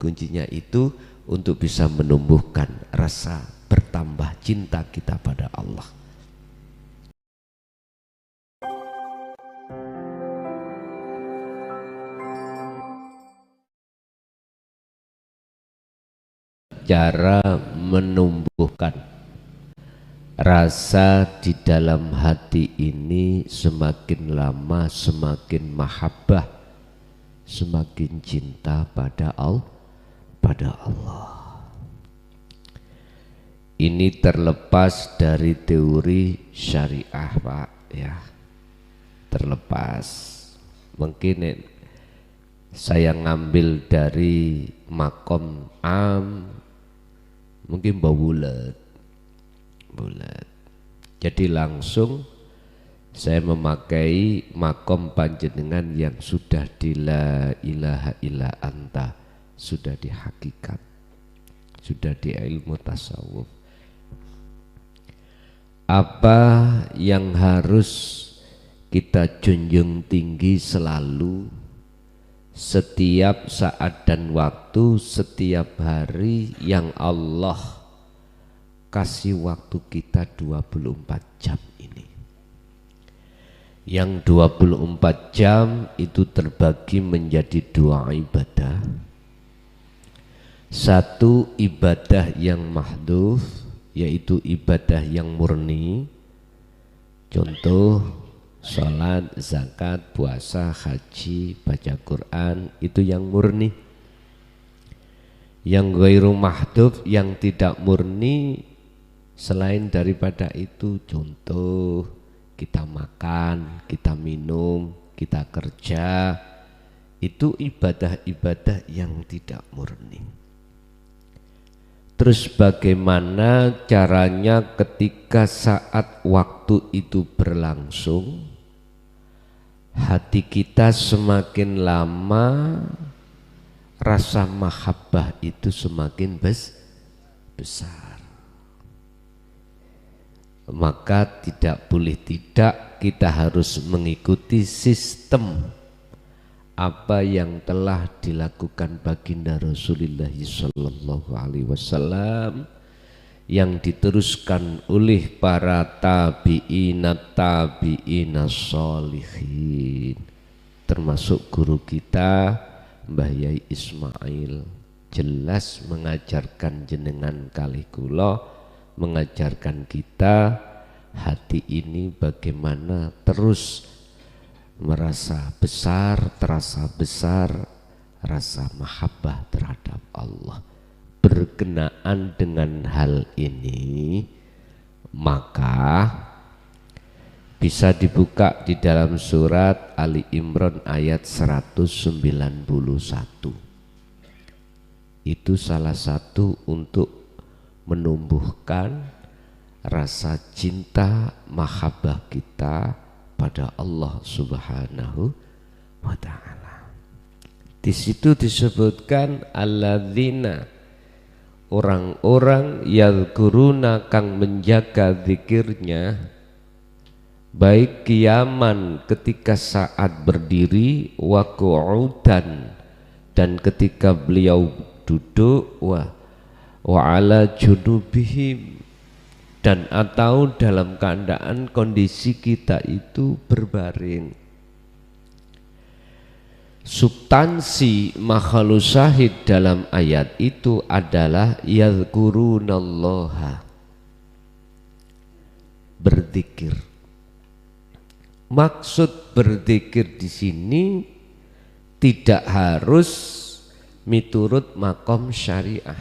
Kuncinya itu untuk bisa menumbuhkan rasa bertambah cinta kita pada Allah. Cara menumbuhkan rasa di dalam hati ini semakin lama semakin mahabbah, semakin cinta pada Allah. Ini terlepas dari teori syariah, Pak, ya. Terlepas. Mungkin saya ngambil dari makom mungkin bulat. Jadi langsung saya memakai makom panjenengan yang sudah di la ilaha illa anta, sudah di hakikat, sudah di ilmu tasawuf. Apa yang harus kita junjung tinggi selalu, setiap saat dan waktu, setiap hari yang Allah kasih waktu kita 24 jam ini. Yang 24 jam itu terbagi menjadi 2 ibadah. Satu ibadah yang mahdhuf, yaitu ibadah yang murni. Contoh salat, zakat, puasa, haji, baca Quran, itu yang murni. Yang ghairu mahdhuf, yang tidak murni, selain daripada itu, contoh kita makan, kita minum, kita kerja, itu ibadah-ibadah yang tidak murni. Terus bagaimana caranya ketika saat waktu itu berlangsung, hati kita semakin lama rasa mahabbah itu semakin besar. Maka tidak boleh tidak, kita harus mengikuti sistem apa yang telah dilakukan baginda Rasulullah sallallahu alaihi wasallam, yang diteruskan oleh para tabi'ina sholihin, termasuk guru kita Mbah Yai Ismail. Jelas mengajarkan jenengan kalih kula, mengajarkan kita hati ini bagaimana terus merasa besar, terasa besar rasa mahabbah terhadap Allah. Berkenaan dengan hal ini, maka bisa dibuka di dalam surat Ali Imran ayat 191. Itu salah satu untuk menumbuhkan rasa cinta mahabbah kita pada Allah Subhanahu wa ta'ala. Di situ disebutkan alladzina, orang-orang yadhkuruna kang menjaga zikirnya, baik kiaman ketika saat berdiri, wa qu'udan, dan ketika beliau duduk, wa ala junubihim, dan atau dalam keadaan kondisi kita itu berbaring. Substansi makhluk syahid dalam ayat itu adalah yadhkurunallaha, berzikir. Maksud berzikir di sini tidak harus miturut makom syariah,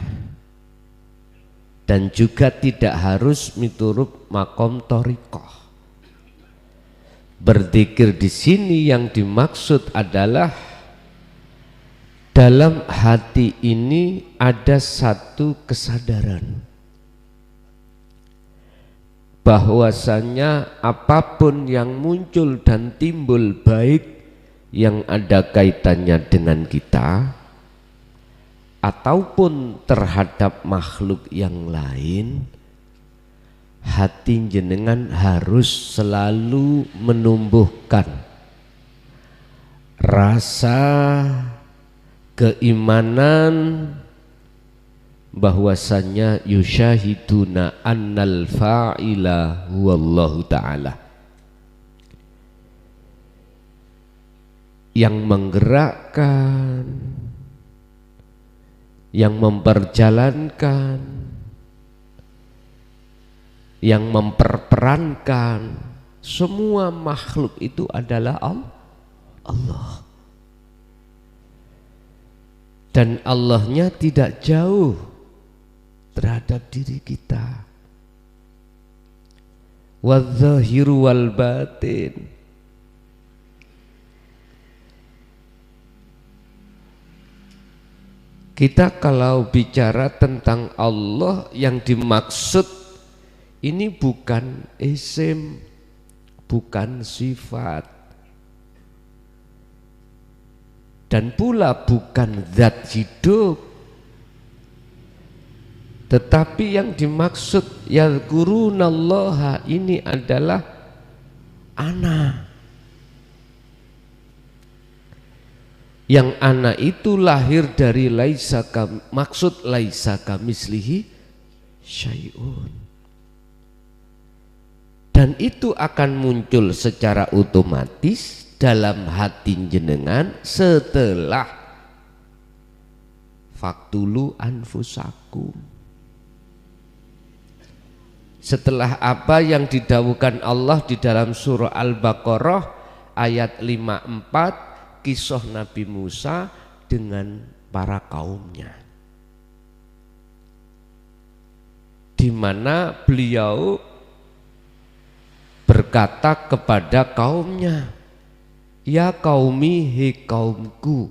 dan juga tidak harus miturut makom thariqah. Berzikir di sini yang dimaksud adalah dalam hati ini ada satu kesadaran bahwasanya apapun yang muncul dan timbul, baik yang ada kaitannya dengan kita ataupun terhadap makhluk yang lain, hati jenengan harus selalu menumbuhkan rasa keimanan bahwasannya yusyahiduna annal fa'ila huwallahu ta'ala, yang menggerakkan, yang memperjalankan, yang memperperankan semua makhluk itu adalah Allah. Dan Allahnya tidak jauh terhadap diri kita. Wadzahiru wal batin. Kita kalau bicara tentang Allah, yang dimaksud ini bukan isim, bukan sifat, dan pula bukan zat hidup, tetapi yang dimaksud yadhkurunallaha ini adalah ana. Yang ana itu lahir dari maksud laisa kamislihi syai'un, dan itu akan muncul secara otomatis dalam hati jenengan setelah faktulu anfusakum, setelah apa yang didawuhkan Allah di dalam surah Al-Baqarah ayat 54, kisah Nabi Musa dengan para kaumnya, di mana beliau berkata kepada kaumnya, ya kaumi, he kaumku.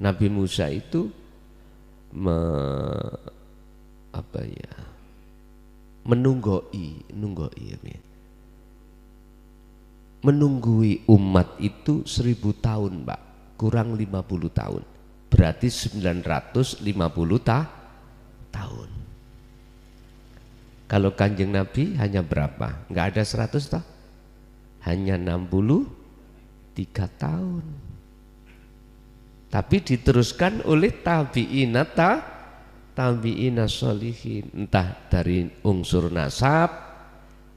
Nabi Musa itu menunggui umat itu 1000 tahun, Pak, kurang 50 tahun, berarti 950 tahun. Kalau Kanjeng Nabi hanya berapa? Enggak ada 100 tahun, hanya 63 tahun. Tapi diteruskan oleh tabi'ina sholihin, entah dari unsur nasab,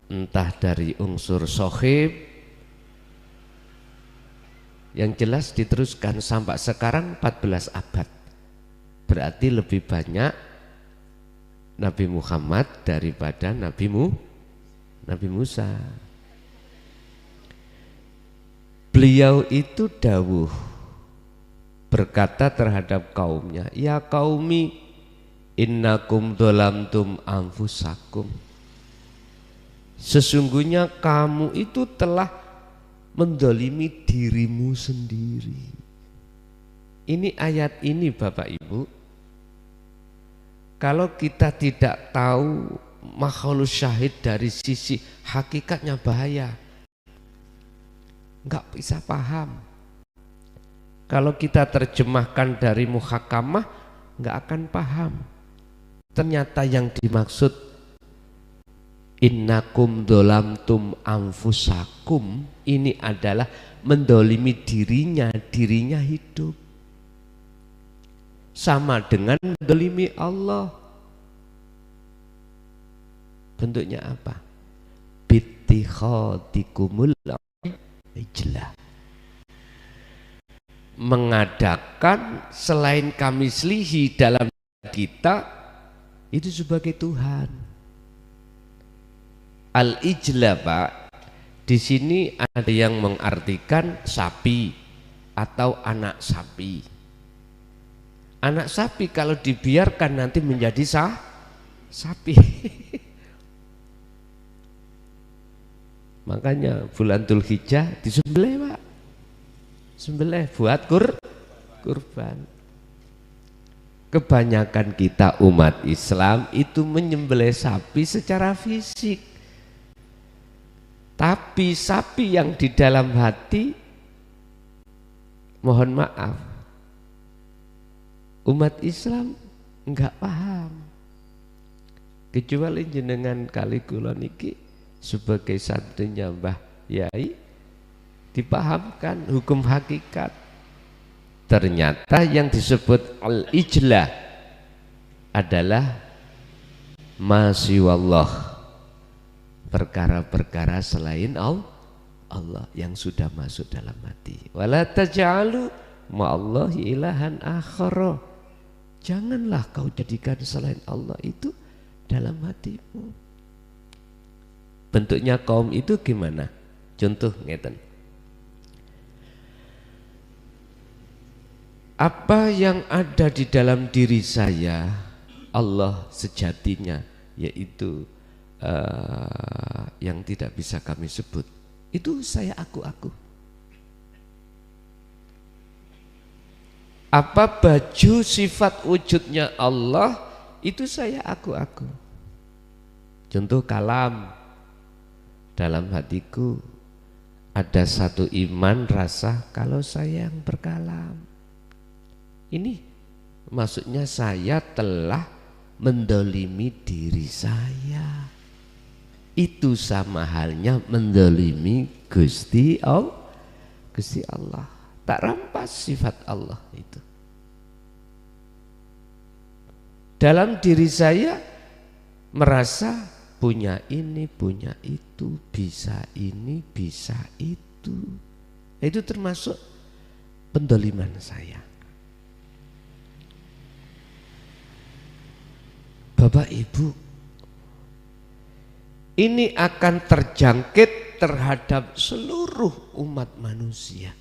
entah dari unsur sohib. Yang jelas diteruskan sampai sekarang 14 abad. Berarti lebih banyak Nabi Muhammad daripada Nabi Musa. Beliau itu dawuh berkata terhadap kaumnya, ya qaumi innakum dzalamtum anfusakum, sesungguhnya kamu itu telah mendolimi dirimu sendiri. Ini ayat ini Bapak Ibu, kalau kita tidak tahu makhluk syahid dari sisi hakikatnya bahaya, nggak bisa paham. Kalau kita terjemahkan dari muhakamah, nggak akan paham. Ternyata yang dimaksud innakum dolamtum anfusakum ini adalah mendolimi dirinya hidup, sama dengan mendolimi Allah. Bentuknya apa? Bittikhadikumul ijlah, mengadakan selain kami selihi dalam kita itu sebagai Tuhan. Al-ijla, Pak, di sini ada yang mengartikan sapi atau anak sapi. Anak sapi kalau dibiarkan nanti menjadi sapi. Makanya bulan Dzulhijjah disembelih, Pak. Sembelih buat kurban. Kebanyakan kita umat Islam itu menyembelih sapi secara fisik. Tapi sapi yang di dalam hati, mohon maaf, umat Islam enggak paham. Kecuali jenengan kali kula niki sebagai santunya Mbah Yai dipahamkan hukum hakikat. Ternyata yang disebut al-ijlah adalah masiwallah, perkara-perkara selain Allah yang sudah masuk dalam hati. Wala taj'alu ma'allahi ilahan akhara, janganlah kau jadikan selain Allah itu dalam hatimu. Bentuknya kaum itu gimana? Contoh ngeten. Apa yang ada di dalam diri saya, Allah sejatinya, yaitu yang tidak bisa kami sebut, itu saya aku-aku. Apa baju sifat wujudnya Allah, itu saya aku-aku. Contoh kalam. Dalam hatiku ada satu iman rasa kalau saya yang berkalam. Ini maksudnya saya telah mendolimi diri saya. Itu sama halnya mendolimi Gusti Allah. Tak rampas sifat Allah itu. Dalam diri saya merasa punya ini, punya itu, bisa ini, bisa itu. Itu termasuk pendoliman saya. Bapak Ibu, ini akan terjangkit terhadap seluruh umat manusia.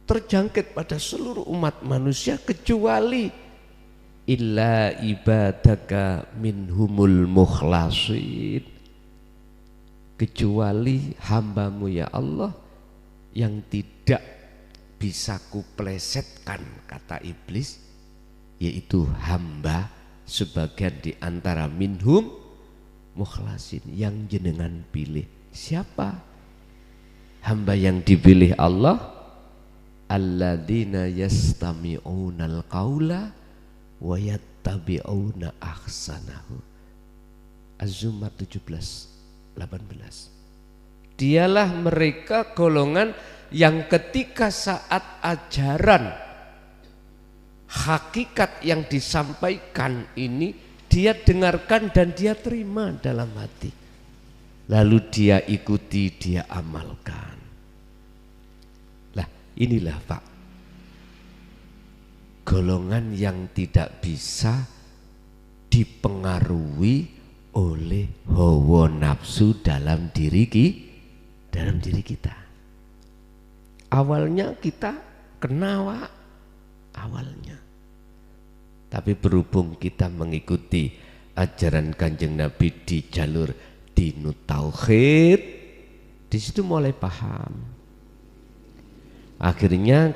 Terjangkit pada seluruh umat manusia kecuali illa ibadaka minhumul mukhlasin, kecuali hambamu ya Allah yang tidak bisa kuplesetkan, kata iblis, yaitu hamba sebagian di antara minhum mukhlasin yang jenengan pilih. Siapa hamba yang dipilih Allah? Alladzina yastami'unal qaula wa yattabi'una ahsanahu. Az-Zumar 17:18. Dialah mereka golongan yang ketika saat ajaran hakikat yang disampaikan ini dia dengarkan dan dia terima dalam hati, lalu dia ikuti, dia amalkan. Lah inilah Pak, golongan yang tidak bisa dipengaruhi oleh hawa nafsu dalam diri kita. Awalnya kita kena awalnya, tapi berhubung kita mengikuti ajaran Kanjeng Nabi di jalur dinut tauhid, di situ mulai paham. Akhirnya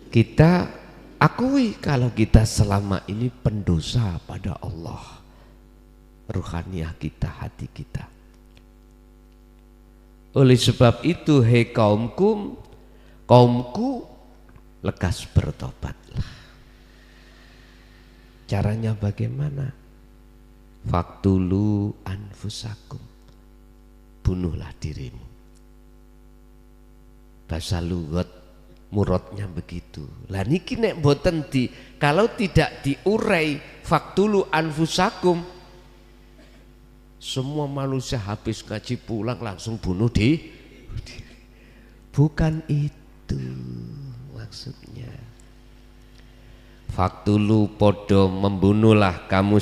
kita akui kalau kita selama ini pendosa pada Allah, ruhaniah kita, hati kita. Oleh sebab itu, hei kaumku, lekas bertobatlah. Caranya bagaimana? Faktulu anfusakum, bunuhlah dirimu. Bahasa lugat murodnya begitu. Lah niki nek boten di, kalau tidak diurai faktulu anfusakum, semua manusia habis ngaji pulang langsung bunuh diri. Bukan itu maksudnya. Faktulu podo, membunuhlah kamu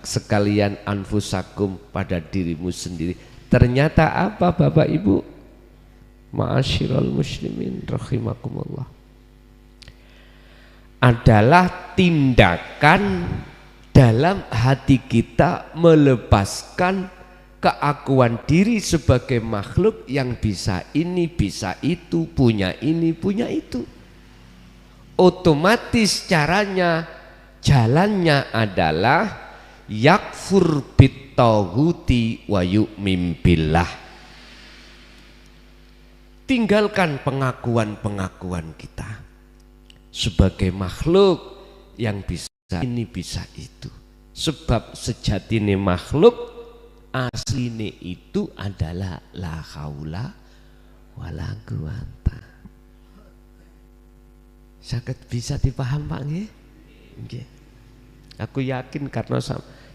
sekalian anfusakum, pada dirimu sendiri. Ternyata apa Bapak Ibu? Ma'asyiral muslimin rahimakumullah, adalah tindakan dalam hati kita melepaskan keakuan diri sebagai makhluk yang bisa ini, bisa itu, punya ini, punya itu. Otomatis caranya, jalannya adalah yakfur bittaghuti wa yu'min billah. Tinggalkan pengakuan-pengakuan kita sebagai makhluk yang bisa ini, bisa itu. Sebab sejatine makhluk asline itu adalah la haula wala quwata. Saged bisa dipaham Pak nggih? Nggih. Aku yakin karena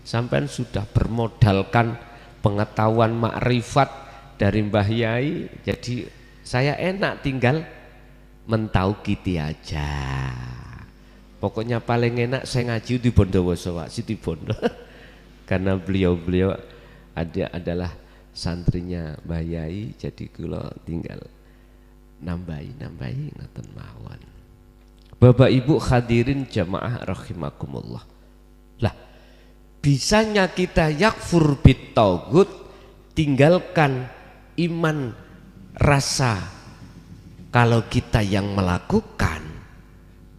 sampean sudah bermodalkan pengetahuan makrifat dari Mbah Yai, jadi saya enak tinggal mentaukiti aja. Pokoknya paling enak saya ngaji di Bondowoso Pak, Siti Bondo. Karena beliau adalah santrinya Mbah Yai, jadi kula tinggal nambahi ngoten mawon. Bapak Ibu hadirin jamaah rahimakumullah. Lah, bisanya kita yakfur bit tauhid, tinggalkan iman rasa kalau kita yang melakukan.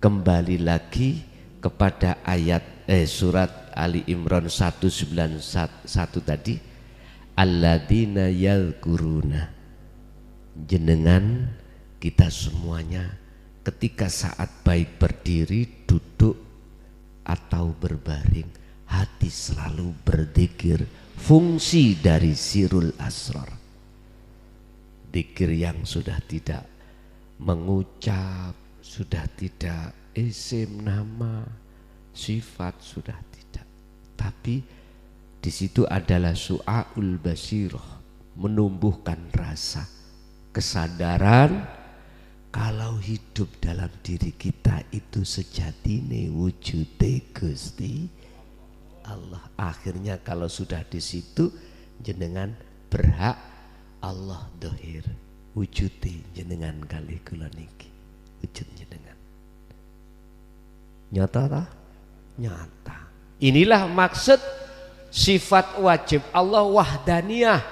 Kembali lagi kepada ayat surat Ali Imran 191 tadi, alladzina yadhkuruna, jenengan kita semuanya ketika saat baik berdiri, duduk atau berbaring, hati selalu berzikir. Fungsi dari sirul asrar, zikir yang sudah tidak mengucap, sudah tidak isim nama, sifat sudah tidak, tapi di situ adalah su'aul basirah, menumbuhkan rasa kesadaran kalau hidup dalam diri kita itu sejatine wujude Gusti Allah. Akhirnya kalau sudah di situ jenengan berhak Allah dohir wujude jenengan kali kula niki, wujud jenengan nyata tak? Nyata. Inilah maksud sifat wajib Allah wahdaniyah,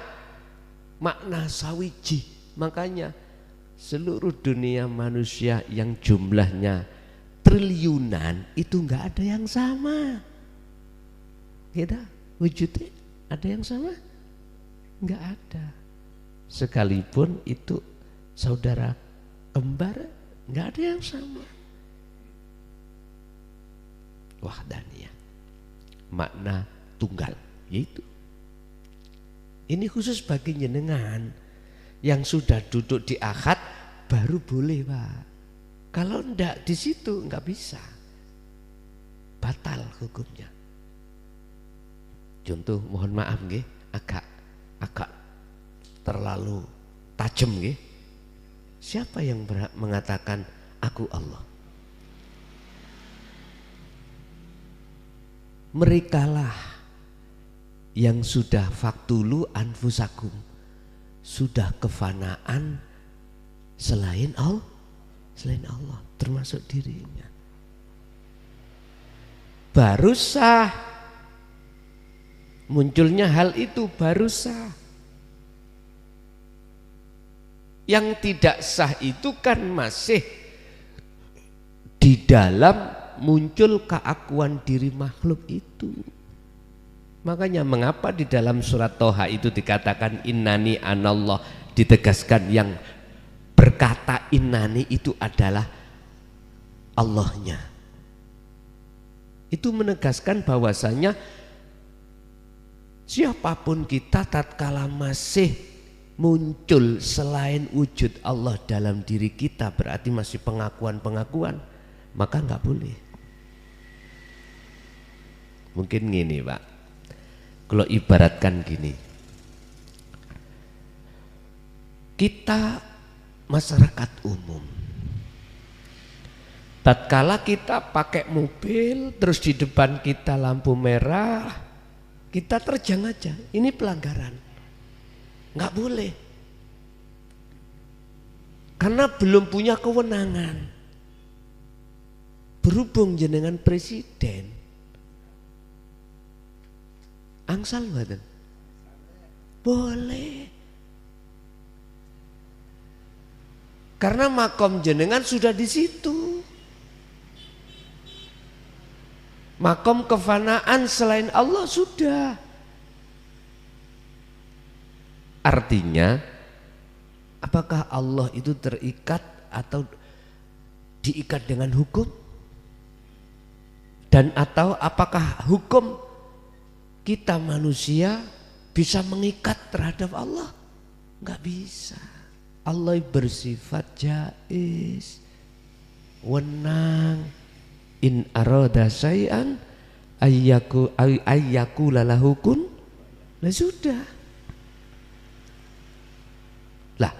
makna sawiji. Makanya seluruh dunia manusia yang jumlahnya triliunan itu enggak ada yang sama. Kita wujudnya ada yang sama? Enggak ada. Sekalipun itu saudara kembar, enggak ada yang sama. Wahdaniyah, makna tunggal, yaitu ini khusus bagi jenengan yang sudah duduk di akad baru boleh Pak. Kalau enggak di situ enggak bisa, batal hukumnya. Contoh, mohon maaf nggih, agak terlalu tajam nggih. Siapa yang mengatakan aku Allah? Merekalah yang sudah faktulu anfusakum, sudah kefanaan selain Allah, termasuk dirinya. Baru sah munculnya hal itu, baru sah. Yang tidak sah itu kan masih di dalam muncul keakuan diri makhluk itu. Makanya mengapa di dalam surat Toha itu dikatakan innani anallah, ditegaskan yang berkata innani itu adalah Allahnya. Itu menegaskan bahwasanya siapapun kita tatkala masih muncul selain wujud Allah dalam diri kita, berarti masih pengakuan-pengakuan, maka nggak boleh. Mungkin gini Pak, kalau ibaratkan gini, kita masyarakat umum, tatkala kita pakai mobil terus di depan kita lampu merah, kita terjang aja, ini pelanggaran, nggak boleh, karena belum punya kewenangan. Berhubung jenengan presiden, angsal mboten? Boleh. Karena makom jenengan sudah di situ. Makom kefanaan selain Allah sudah. Artinya, apakah Allah itu terikat atau diikat dengan hukum? Dan atau apakah hukum kita manusia bisa mengikat terhadap Allah? Enggak bisa. Allah bersifat jaiz. Wenang in arada syai'an ayyaku lalahu kun. Lah sudah. Lah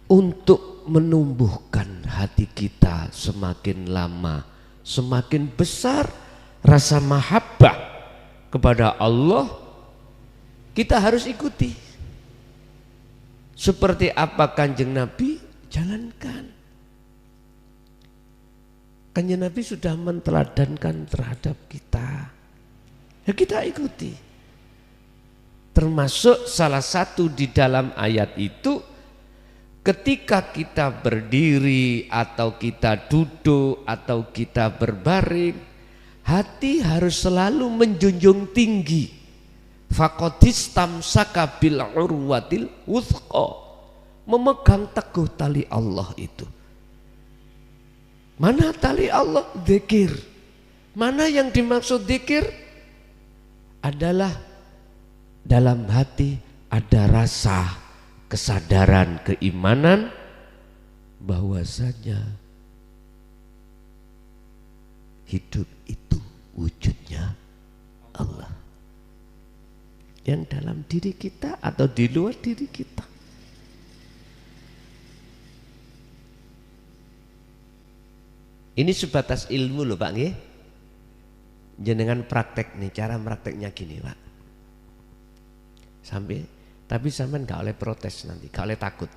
untuk menumbuhkan hati kita semakin lama semakin besar rasa mahabbah kepada Allah, kita harus ikuti. Seperti apa Kanjeng Nabi, jalankan. Kanjeng Nabi sudah menteladankan terhadap kita, ya kita ikuti. Termasuk salah satu di dalam ayat itu, ketika kita berdiri atau kita duduk atau kita berbaring, hati harus selalu menjunjung tinggi. Faqadistamsaka bil urwatil wuthqa, memegang teguh tali Allah itu. Mana tali Allah? Dzikir. Mana yang dimaksud dzikir? Adalah dalam hati ada rasa kesadaran keimanan bahwasanya hidup itu wujudnya Allah yang dalam diri kita atau di luar diri kita. Ini sebatas ilmu loh Pak nggih. Jenengan praktek nih, cara prakteknya gini Pak. Tapi sampean gak oleh protes nanti, gak oleh takut.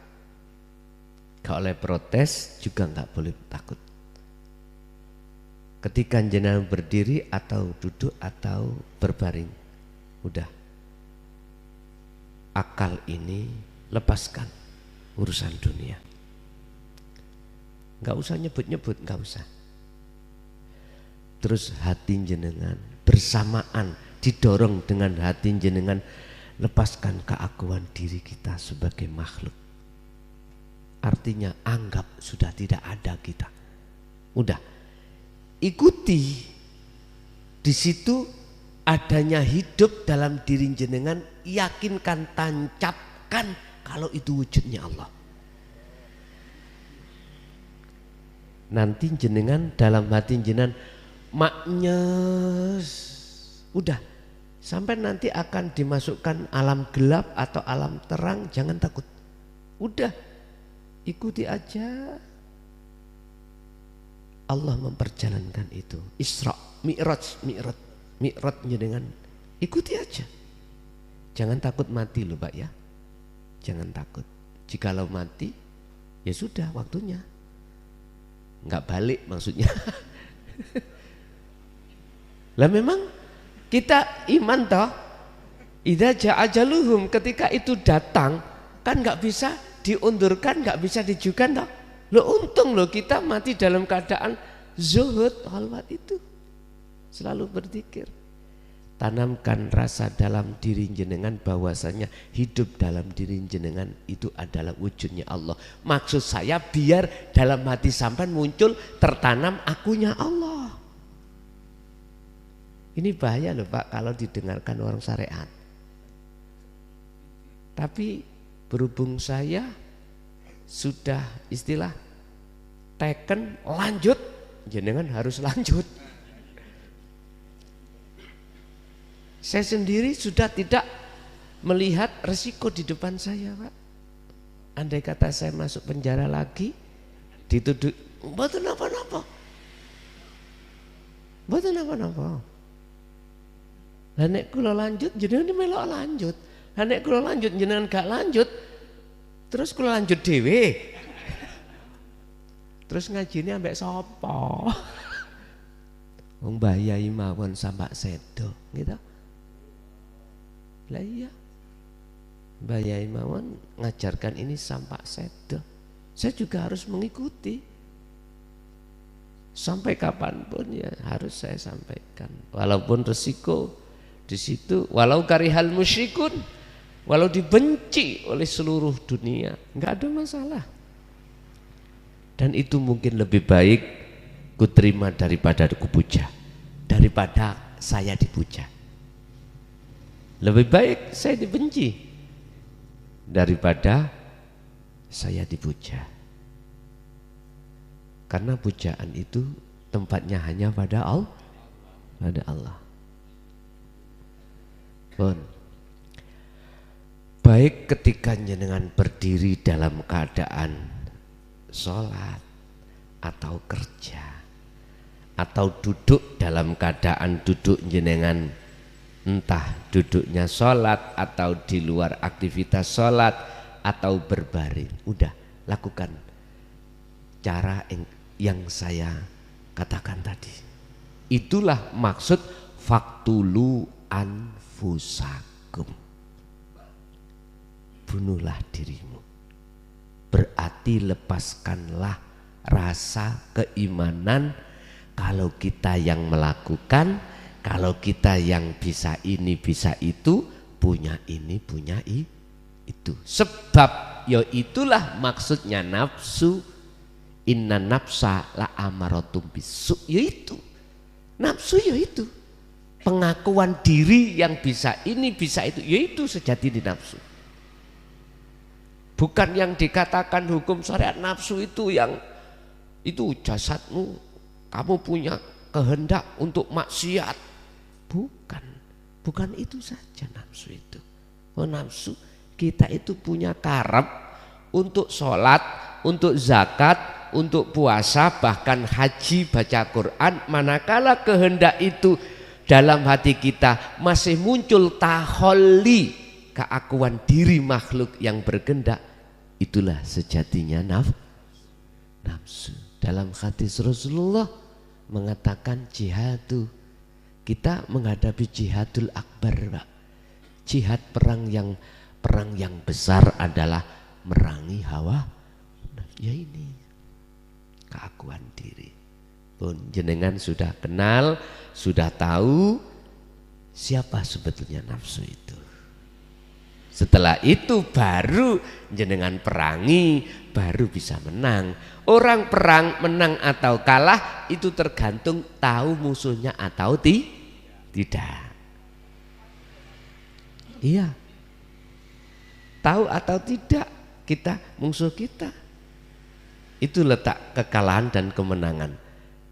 Gak oleh protes juga gak boleh takut. Ketika jenengan berdiri atau duduk atau berbaring, udah. Akal ini lepaskan urusan dunia. Gak usah nyebut-nyebut, gak usah. Terus hati jenengan bersamaan didorong dengan hati jenengan, lepaskan keakuan diri kita sebagai makhluk. Artinya anggap sudah tidak ada kita. Udah. Ikuti. Di situ adanya hidup dalam diri jenengan, yakinkan, tancapkan kalau itu wujudnya Allah. Nanti jenengan dalam hati jenengan maknyes. Udah. Sampai nanti akan dimasukkan alam gelap atau alam terang, jangan takut. Udah, ikuti aja. Allah memperjalankan itu. Isra, Mi'rajnya dengan ikuti aja. Jangan takut mati loh Pak ya. Jangan takut. Jikalau mati, ya sudah waktunya. Enggak balik maksudnya. Lah memang kita iman toh, idza jaa ajaluhum, ketika itu datang kan nggak bisa diundurkan, nggak bisa dijukan toh. Lo untung lo kita mati dalam keadaan zuhud, khalwat itu. Selalu berzikir. Tanamkan rasa dalam diri jenengan bahwasanya hidup dalam diri jenengan itu adalah wujudnya Allah. Maksud saya biar dalam hati sampean muncul tertanam akunya Allah. Ini bahaya loh Pak kalau didengarkan orang syariat. Tapi berhubung saya sudah istilah teken lanjut, jenengan harus lanjut. Saya sendiri sudah tidak melihat resiko di depan saya Pak. Andai kata saya masuk penjara lagi, dituduh, mboten napa-napa. Mboten napa-napa. Lah nek kula lanjut jenengan melok lanjut. Lah nek kula lanjut jenengan gak lanjut, terus kula lanjut dhewe. Terus ngajine ambek sapa? Wong Mbah Yai mawon sampak sedo, gitu. Lah iya. Mbah Yai mawon ngajarkan ini sampak sedo. Saya juga harus mengikuti. Sampai kapanpun ya harus saya sampaikan. Walaupun resiko di situ, walau karihal musyrikun, walau dibenci oleh seluruh dunia, enggak ada masalah. Dan itu mungkin lebih baik kuterima daripada kupuja, daripada saya dipuja. Lebih baik saya dibenci daripada saya dipuja. Karena pujaan itu tempatnya hanya pada Allah. Pada Allah. Pun. Baik ketika jenengan berdiri dalam keadaan sholat atau kerja, atau duduk dalam keadaan duduk jenengan, entah duduknya sholat atau di luar aktivitas sholat atau berbaring, udah lakukan cara yang saya katakan tadi. Itulah maksud faktulu anfusakum, bunuhlah dirimu, berarti lepaskanlah rasa keimanan kalau kita yang melakukan, kalau kita yang bisa ini bisa itu, punya ini punya itu. Sebab ya itulah maksudnya nafsu. Inna nafsa la amaratum bisu, yaitu nafsu, yaitu pengakuan diri yang bisa ini bisa itu, yaitu sejati di nafsu. Bukan yang dikatakan hukum syariat nafsu itu yang itu jasadmu, kamu punya kehendak untuk maksiat. Bukan itu saja nafsu itu. Oh, nafsu kita itu punya karep untuk sholat, untuk zakat, untuk puasa, bahkan haji, baca Quran. Manakala kehendak itu dalam hati kita masih muncul taholli, keakuan diri makhluk yang berkehendak, itulah sejatinya nafsu. Dalam hadis Rasulullah mengatakan jihadu, kita menghadapi jihadul akbar, Pak. Jihad perang yang besar adalah merangi hawa. Ya ini keakuan diri. Pun jenengan sudah kenal, sudah tahu siapa sebetulnya nafsu itu. Setelah itu baru jenengan perangi, baru bisa menang. Orang perang menang atau kalah itu tergantung tahu musuhnya atau tidak. Iya, tahu atau tidak kita musuh kita. Itu letak kekalahan dan kemenangan.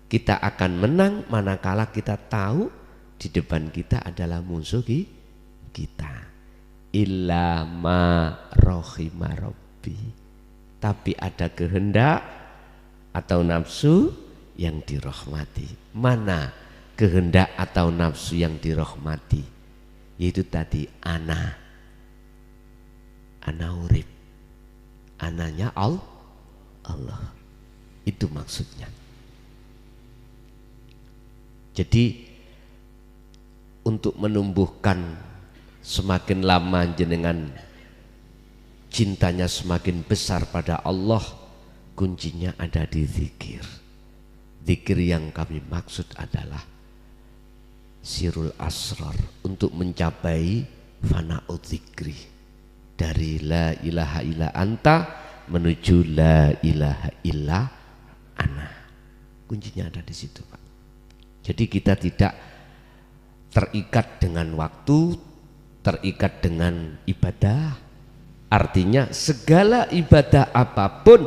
Kita akan menang manakala kita tahu di depan kita adalah musuh kita. Illa ma rohima rabbi. Tapi ada kehendak atau nafsu yang dirahmati. Mana kehendak atau nafsu yang dirahmati? Yaitu tadi ana urip, ananya Allah. Itu maksudnya. Jadi untuk menumbuhkan semakin lama jenengan cintanya semakin besar pada Allah, kuncinya ada di zikir. Zikir yang kami maksud adalah sirul asrar, untuk mencapai fana'ud zikri, dari la ilaha illa anta menuju la ilaha illa ana. Kuncinya ada di situ, Pak. Jadi kita tidak terikat dengan waktu, terikat dengan ibadah. Artinya segala ibadah apapun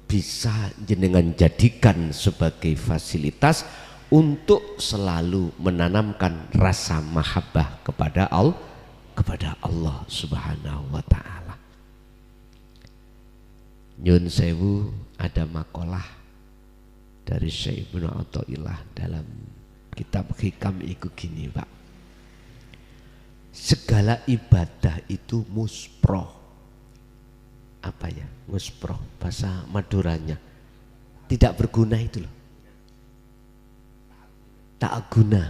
bisa jenengan jadikan sebagai fasilitas untuk selalu menanamkan rasa mahabbah kepada Allah Subhanahu wa ta'ala. Nyun sewu, ada makalah dari Syekh Ibnu Athaillah dalam kitab Hikam iku gini, Pak. Segala ibadah itu musproh. Apa ya? Musproh, bahasa Maduranya. Tidak berguna itu loh. Tak guna.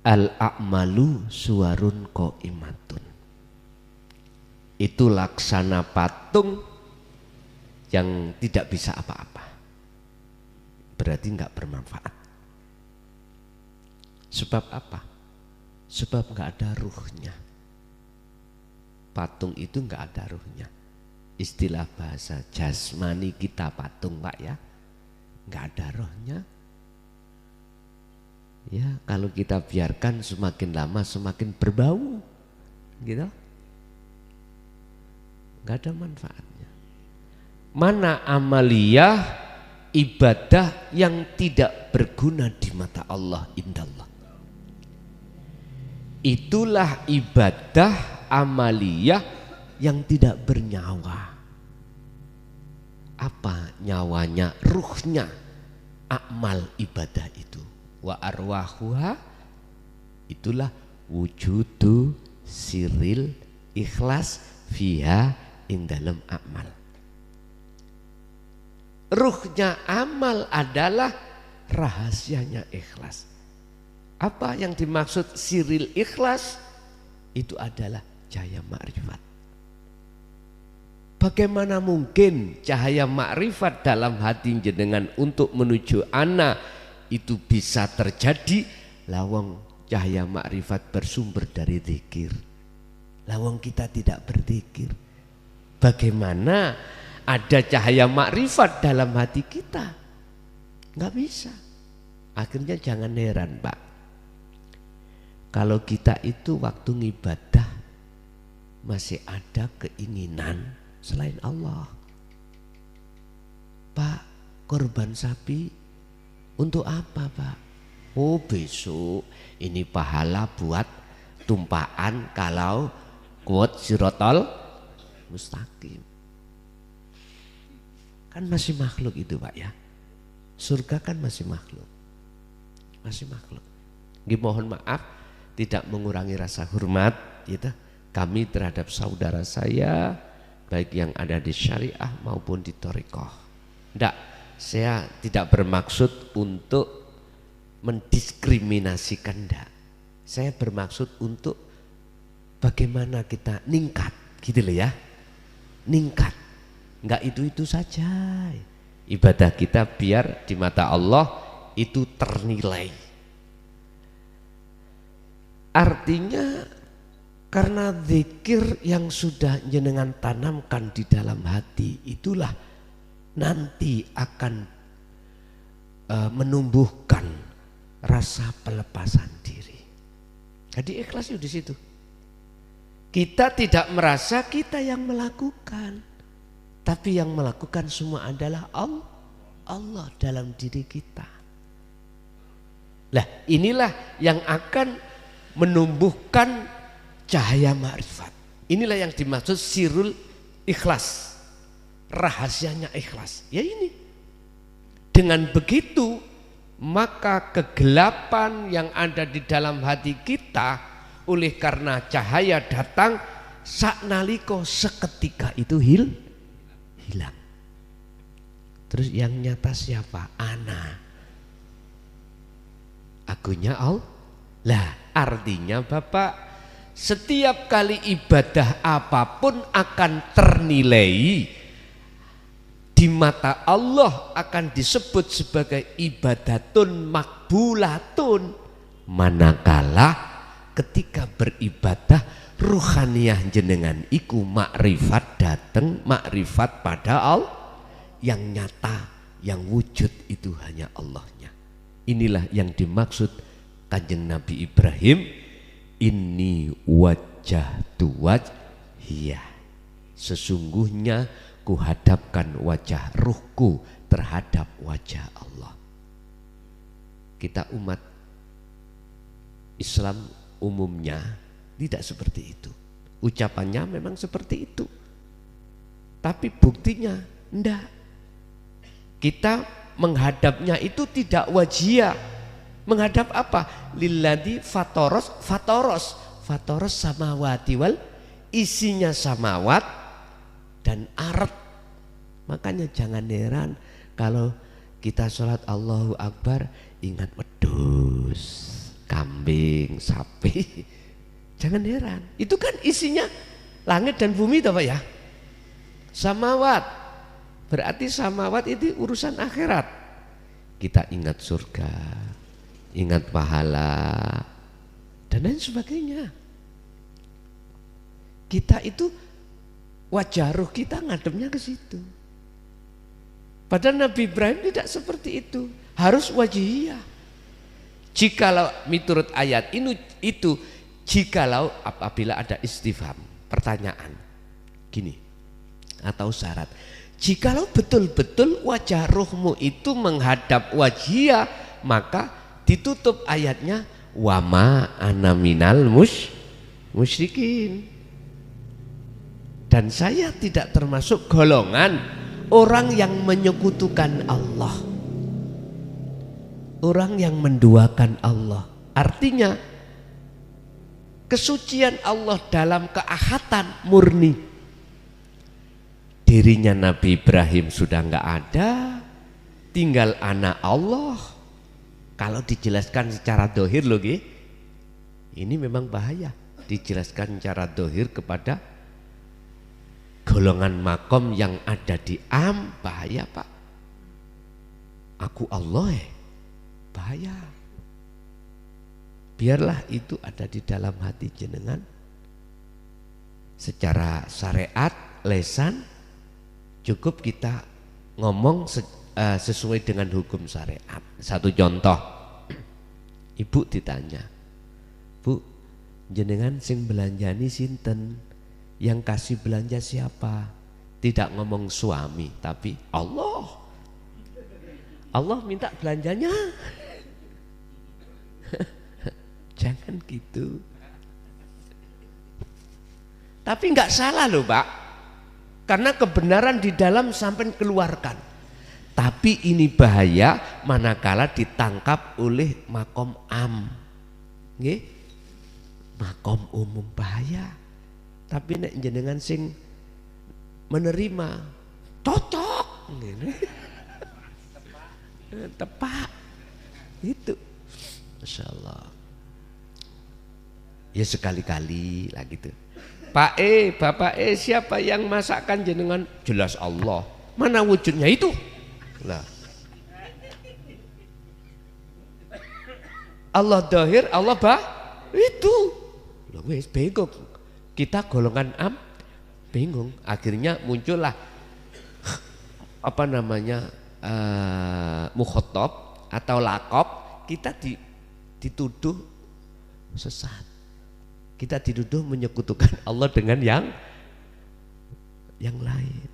Al-a'malu suwarun qaimatun. Itu laksana patung yang tidak bisa apa-apa. Berarti enggak bermanfaat. Sebab apa? Sebab enggak ada ruhnya. Patung itu enggak ada ruhnya. Istilah bahasa jasmani kita patung, Pak, ya. Enggak ada rohnya. Ya, kalau kita biarkan semakin lama semakin berbau. Gitu. Enggak ada manfaatnya. mana amaliyah ibadah yang tidak berguna di mata Allah indallah. Itulah ibadah amaliyah yang tidak bernyawa. Apa nyawanya? Ruhnya amal ibadah itu. Wa arwahuha, itulah wujudu siril ikhlas fiha indalem amal. Ruhnya amal adalah rahasianya ikhlas. Apa yang dimaksud siril ikhlas? Itu adalah cahaya makrifat. Bagaimana mungkin cahaya makrifat dalam hati jenengan untuk menuju ana itu bisa terjadi lawang cahaya makrifat bersumber dari zikir. Lawang kita tidak berzikir. Bagaimana ada cahaya makrifat dalam hati kita? Nggak bisa. Akhirnya jangan heran, Pak. Kalau kita itu waktu ngibadah masih ada keinginan selain Allah. Pak, korban sapi untuk apa, Pak? Oh, besok ini pahala buat tumpaan kalau kuat sirotol mustaqim. Kan masih makhluk itu, Pak ya. Surga kan masih makhluk. Masih makhluk. Mohon maaf tidak mengurangi rasa hormat gitu, kami terhadap saudara saya baik yang ada di syariah maupun di thariqah. Tidak, saya tidak bermaksud untuk mendiskriminasikan, enggak. Saya bermaksud untuk bagaimana kita ningkat gitu loh ya. Ningkat. Enggak itu saja. Ibadah kita biar di mata Allah itu ternilai. Artinya karena zikir yang sudah jenengan tanamkan di dalam hati itulah nanti akan menumbuhkan rasa pelepasan diri. Jadi ikhlas itu di situ. Kita tidak merasa kita yang melakukan. Tapi yang melakukan semua adalah Allah dalam diri kita. Lah inilah yang akan menumbuhkan cahaya ma'rifat. Inilah yang dimaksud sirul ikhlas. Rahasianya ikhlas. Ya ini. Dengan begitu maka kegelapan yang ada di dalam hati kita oleh karena cahaya datang saknaliko seketika itu hilang. Terus yang nyata siapa? Ana. Akunya Allah. Lah artinya Bapak, setiap kali ibadah apapun akan ternilai di mata Allah, akan disebut sebagai ibadatun makbulatun. Manakala ketika beribadah ruhaniyah jenengan iku makrifat dateng, makrifat pada Allah yang nyata, yang wujud itu hanya Allahnya. Inilah yang dimaksud Kanjeng Nabi Ibrahim, inni wajjahtu wajhiyah, sesungguhnya kuhadapkan wajah ruhku terhadap wajah Allah. Kita umat Islam umumnya tidak seperti itu. Ucapannya memang seperti itu, tapi buktinya enggak. Kita menghadapnya itu tidak wajiyah. Menghadap apa? Lilladzi fatoros samawati wal, isinya samawat dan ard. Makanya jangan heran kalau kita sholat Allahu Akbar ingat wedhus, kambing, sapi. Jangan heran, itu kan isinya langit dan bumi toh Pak ya. Samawat, berarti samawat itu urusan akhirat. Kita ingat surga, ingat pahala dan lain sebagainya. Kita itu wajah ruh kita ngadepnya ke situ. Padahal Nabi Ibrahim tidak seperti itu, harus wajihiyah. Jikalau miturut ayat ini itu, jikalau apabila ada istifham, pertanyaan gini atau syarat, Jikalau betul-betul wajah ruhmu itu menghadap wajhia, maka ditutup ayatnya wama ana minal musyrikin. Dan saya tidak termasuk golongan orang yang menyekutukan Allah, orang yang menduakan Allah. Artinya kesucian Allah dalam keahatan murni. Dirinya Nabi Ibrahim sudah enggak ada, tinggal anak Allah. Kalau dijelaskan secara dohir loh, ini memang bahaya. Dijelaskan secara dohir kepada golongan makom yang ada di bahaya Pak. Aku Allah bahaya. Biarlah itu ada di dalam hati jenengan. Secara syariat, lesan, cukup kita ngomong sesuai dengan hukum syariat. Satu contoh, ibu ditanya, Bu, jenengan sing belanjani sinten, yang kasih belanja siapa? Tidak ngomong suami, tapi Allah. Allah minta belanjanya. Jangan gitu. Tapi nggak salah loh Pak, karena kebenaran di dalam sampai keluarkan. Tapi ini bahaya manakala ditangkap oleh makom nggih, makom umum bahaya. Tapi nek jenengan sing menerima cocok tepak itu, Masya Allah. Ya sekali-kali lah gitu. Pak Bapak siapa yang masakkan jenengan? Jelas Allah. Mana wujudnya itu? Lah. Allah dohir, Allah itu. Loh wes bingung. Kita golongan bingung. Akhirnya muncullah apa namanya mukhotob atau lakop. Kita dituduh sesat. Kita dituduh menyekutukan Allah dengan yang lain.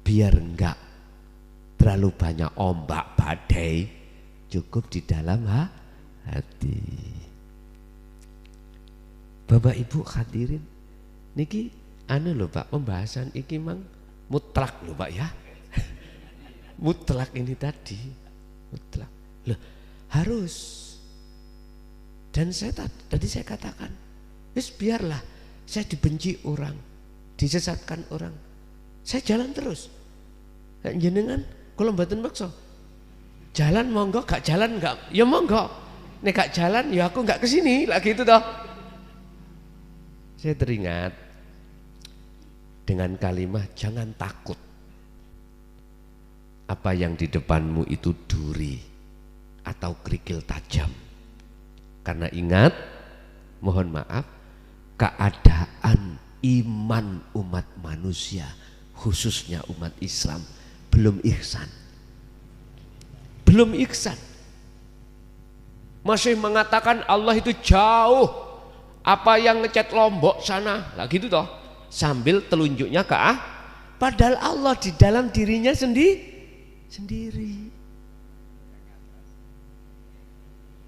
Biar enggak terlalu banyak ombak badai, cukup di dalam hati. Bapak Ibu hadirin, niki anu lho Pak, pembahasan iki mang mutlak lho Pak ya. Mutlak ini tadi, mutlak. Loh, harus. Dan tadi saya katakan, wis biarlah saya dibenci orang, disesatkan orang, saya jalan terus. Jenengan kalau mboten maksa, jalan monggo, gak jalan enggak, ya monggo. Nek gak jalan, ya aku enggak kesini lagi itu toh. Saya teringat dengan kalimat jangan takut. Apa yang di depanmu itu duri atau kerikil tajam. Karena ingat, mohon maaf, keadaan iman umat manusia, khususnya umat Islam, belum ihsan. Belum ihsan. Masih mengatakan Allah itu jauh. Apa yang ngecat Lombok sana, lah gitu toh. Sambil telunjuknya ke padahal Allah di dalam dirinya sendiri.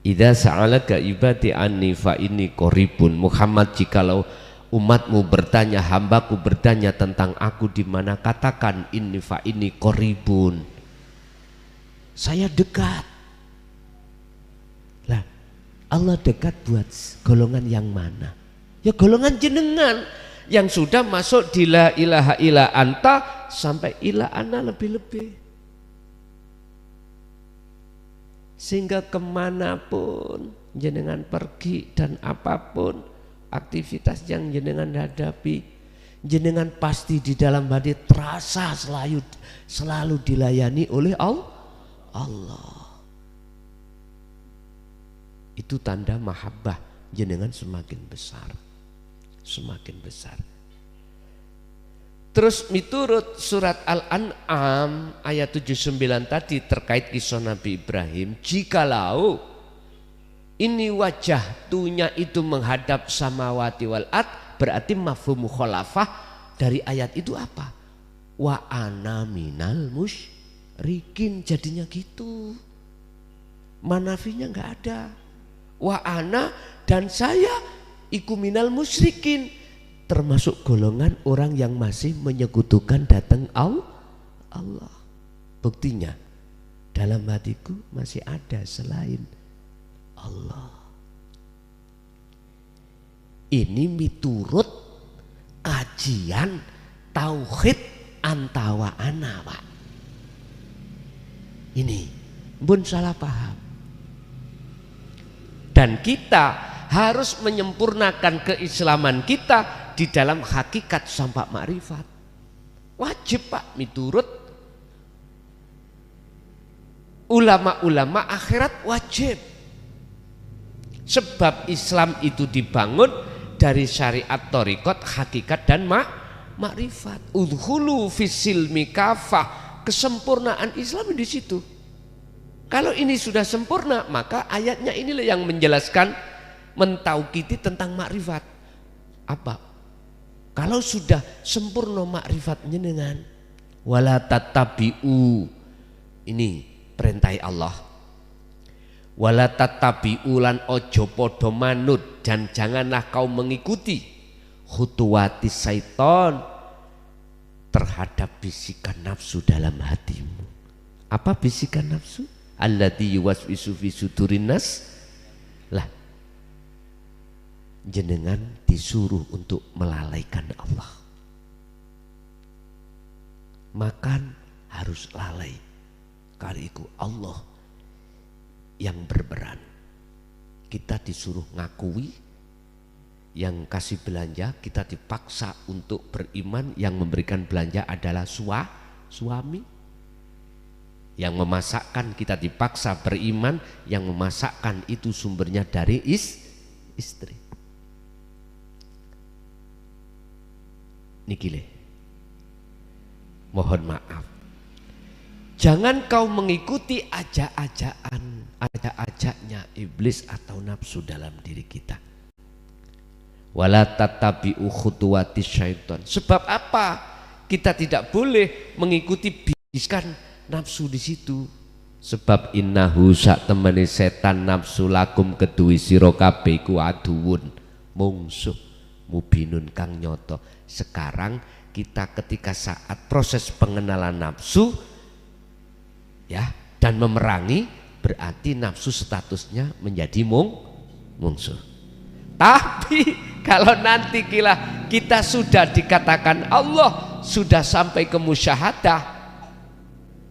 Idza sa'alaka ibadi anni fa inni qaribun. Muhammad, jikalau umatmu bertanya, hambaku bertanya tentang aku di mana, katakan inni fa inni qaribun. Saya dekat. Lah, Allah dekat buat golongan yang mana? Ya golongan jenengan yang sudah masuk di la ilaha illa anta sampai ila ana lebih-lebih. Sehingga kemanapun jenengan pergi dan apapun aktivitas yang jenengan hadapi, jenengan pasti di dalam hati terasa selalu dilayani oleh Allah. Itu tanda mahabbah jenengan semakin besar, semakin besar. Terus miturut surat Al-An'am ayat 79 tadi terkait kisah Nabi Ibrahim, jikalau ini wajah tunya itu menghadap samawati wal ard, berarti mafhum mukhalafah dari ayat itu apa? wa ana minal musyrikin, jadinya gitu. Manafinya nggak ada. Wa ana, dan saya iku minal musyrikin, termasuk golongan orang yang masih menyekutukan datang Allah. Buktinya dalam hatiku masih ada selain Allah. Ini miturut kajian tauhid antawa ana, Pak. Ini pun salah paham. Dan kita harus menyempurnakan keislaman kita di dalam hakikat sampai makrifat. Wajib, Pak, miturut ulama-ulama akhirat, wajib. Sebab Islam itu dibangun dari syariat thariqat, hakikat dan makrifat. Udkhulu fisilmi kafah, kesempurnaan Islam di situ. Kalau ini sudah sempurna, maka ayatnya inilah yang menjelaskan, mentaukiti tentang makrifat. Apa? Kalau sudah sempurna makrifat jenengan, wala tatabi'u, ini perintah Allah. Wala tatabi'u, lan ojo podo manut, dan janganlah kau mengikuti khutuwati syaiton, terhadap bisikan nafsu dalam hatimu. Apa bisikan nafsu? Allati yuwaswisu fi sudurin nas. Lah, jenengan disuruh untuk melalaikan Allah. Makan harus lalai, kariku Allah yang berperan. Kita disuruh ngakui, yang kasih belanja kita dipaksa untuk beriman, yang memberikan belanja adalah suami. Yang memasakkan kita dipaksa beriman, yang memasakkan itu sumbernya dari istri. Nikile, mohon maaf, jangan kau mengikuti ajak-ajaknya iblis atau nafsu dalam diri kita. Wala tatabi'u khutuwati syaiton. Sebab apa? Kita tidak boleh mengikuti bisikan nafsu di situ. Sebab innahu sak temene setan nafsu lakum kedui sira kabeh iku aduwun, mungsuh mubinun kang nyoto. Sekarang kita ketika saat proses pengenalan nafsu ya, dan memerangi, berarti nafsu statusnya menjadi mungsuh. Tapi kalau nanti kita sudah dikatakan Allah, sudah sampai ke musyahadah,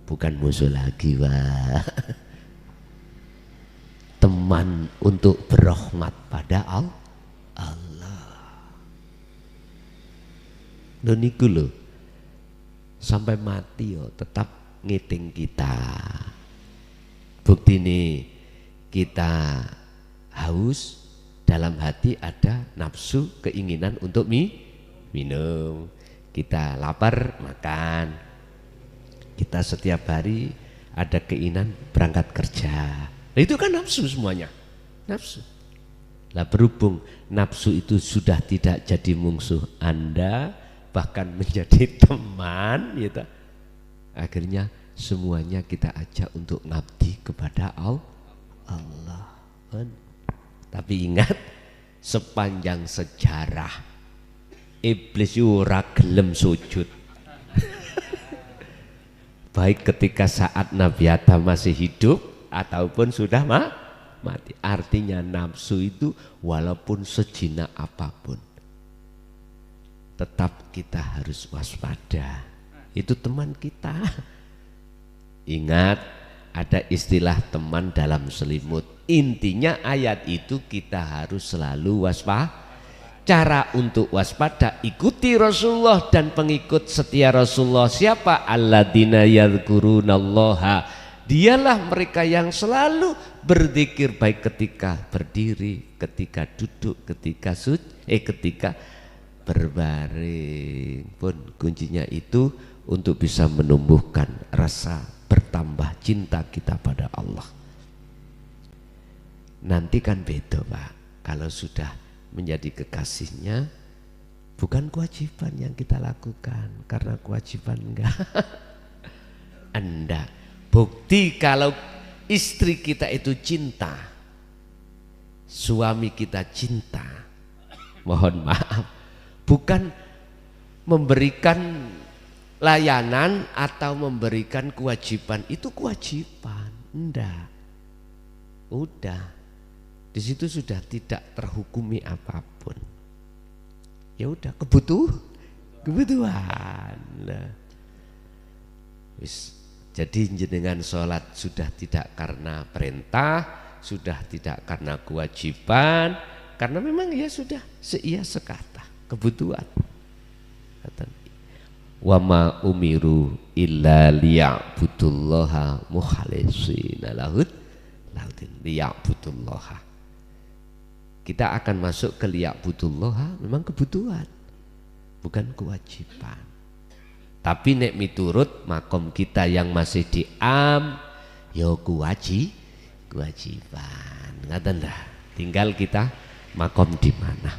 bukan musuh lagi, Pak. Teman untuk berrahmat pada Allah. Lho niku lho, sampai mati yo tetap ngiting kita. Bukti nih, kita haus, dalam hati ada nafsu, keinginan untuk minum. Kita lapar, makan. Kita setiap hari ada keinginan berangkat kerja. Nah, itu kan nafsu semuanya, nafsu. Lah berhubung nafsu itu sudah tidak jadi musuh Anda, bahkan menjadi teman, gitu. Akhirnya semuanya kita ajak untuk ngabdi kepada Allah. Tapi ingat, sepanjang sejarah iblis ora gelem sujud. Baik ketika saat Nabi Adam masih hidup ataupun sudah mati. Artinya nafsu itu walaupun sejinak apapun, tetap kita harus waspada. Itu teman kita. Ingat, ada istilah teman dalam selimut. Intinya ayat itu kita harus selalu waspada. Cara untuk waspada, ikuti Rasulullah dan pengikut setia Rasulullah. Siapa? Alladzina yadhkurunallaha, dialah mereka yang selalu berzikir, baik ketika berdiri, ketika duduk, ketika ketika berbaring pun. Kuncinya itu untuk bisa menumbuhkan rasa bertambah cinta kita pada Allah. Nanti kan beda, Pak, kalau sudah menjadi kekasihnya, bukan kewajiban yang kita lakukan, karena kewajiban enggak. Anda bukti kalau istri kita itu cinta, suami kita cinta, mohon maaf, bukan memberikan layanan atau memberikan kewajiban, itu kewajiban, enggak. Udah, di situ sudah tidak terhukumi apapun. Ya udah, kebutuhan. Nah, jadi jenengan sholat sudah tidak karena perintah, sudah tidak karena kewajiban, karena memang ya sudah seia sekata, kebutuhan. Wa ma umiru illa liya'budullaha mukhlishina lahud liya'budullaha. Kita akan masuk ke liya'budullaha memang kebutuhan, bukan kewajiban. Tapi nek miturut makom kita yang masih diam, yo kewajiban. Ngaten dah. Tinggal kita makom di mana.